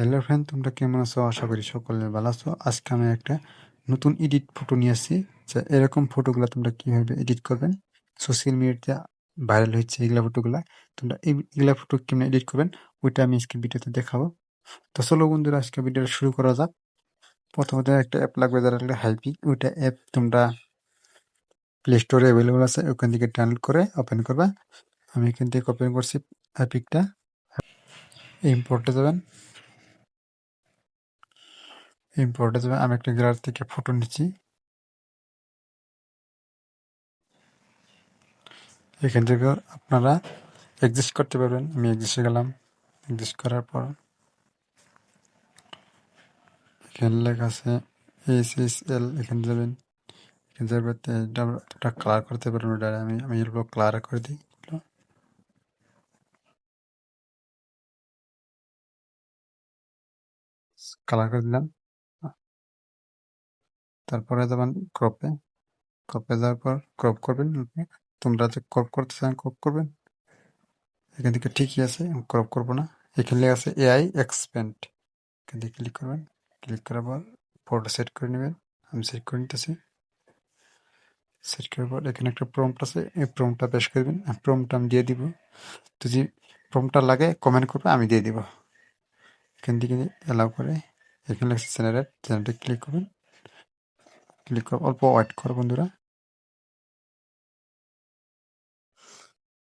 Hello friend, তোমরা কেমন আছো? আশা করি সকলে ভালো আছো। আজকে আমি একটা নতুন এডিট ফটো নিয়ে আসছি। যে এরকম ফটোগুলো তোমরা কিভাবে এডিট করবেন, সোশ্যাল মিডিয়াতে ভাইরাল হচ্ছে এগুলা ফটোগুলা, তোমরা এগুলা ফটো কেমন এডিট করবেন ওইটা আমি আজকে ভিডিওতে দেখাবো। তো চলো বন্ধুরা, আজকে ভিডিওটা শুরু করা যাক। প্রথমত একটা অ্যাপ লাগবে, যারা হাইপি। ওইটা অ্যাপ তোমরা প্লে স্টোরে অ্যাভেলেবল আছে, ওখান থেকে ডাউনলোড করে ওপেন করবা। আমি এখান থেকে ওপেন করছি অ্যাপিকটা। ইম্পোর্টে যাবেন। আমি একটা গ্যালারি থেকে ফটো নিচ্ছি। এখান থেকে আপনারা অ্যাডজাস্ট করতে পারবেন। আমি অ্যাডজাস্টে গেলাম। অ্যাডজাস্ট করার পর এখানে লেখা আছে SSL, এখানে যাবেন। এখানে যাবে এটা কালার করতে পারবেন। ওটা আমি এগুলো কালার করে দিই। কালার করে দিলাম। তারপরে যাবেন ক্রপে। ক্রপে যাওয়ার পর ক্রপ করবেন আপনি। তোমরা যে ক্রপ করতে চান ক্রপ করবেন। এখান থেকে ঠিকই আছে, ক্রপ করবো না। এখানে লেখা আছে AI এক্সপ্যান্ড। এখান থেকে ক্লিক করবেন। ক্লিক করার পর ফটো সেট করে নেবেন। আমি সেট করে নিতেছি। সেট করার পর এখানে একটা প্রম্পট আছে, এই প্রম্পটটা পেশ করবেন। প্রম্পটটা আমি দিয়ে দিব। তো যে প্রম্পটটা লাগে কমেন্ট করবে, আমি দিয়ে দিব। এখান থেকে অ্যালাউ করে এখানে লেখা জেনারেট ক্লিক করবেন। ক্লিক করে অল্প ওয়েট করো বন্ধুরা।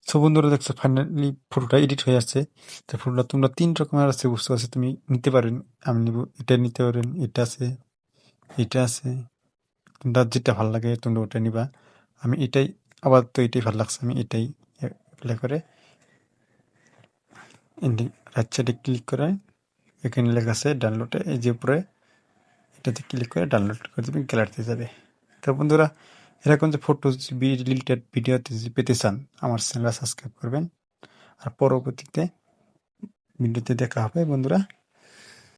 সো বন্ধুরা, দেখছো ফাইনালি ফটোটা এডিট হয়ে আসছে। তো ফটোটা তোমরা 3 রকমের আছে, বুঝতে পারছো? তুমি নিতে পারেন, আমি নিব। এটা নিতে পারেন, এটা আছে, এটা আছে। তোমরা যেটা ভালো লাগে তোমরা ওটা নিবা। আমি এটাই, আবার তো এটাই ভালো লাগছে, আমি এটাই অ্যাপ্লাই করে রাইট সাইডে ক্লিক করে এখানে লেখা আছে ডাউনলোডে, এই যে উপরে এটাতে ক্লিক করে ডাউনলোড করে দেবেন, গ্যালারিতে যাবে। তো বন্ধুরা, এরকম যে ফটো রিলেটেড ভিডিওতে যদি পেতে চান, আমার চ্যানেল সাবস্ক্রাইব করবেন। আর পরবর্তীতে ভিডিওতে দেখা হবে বন্ধুরা।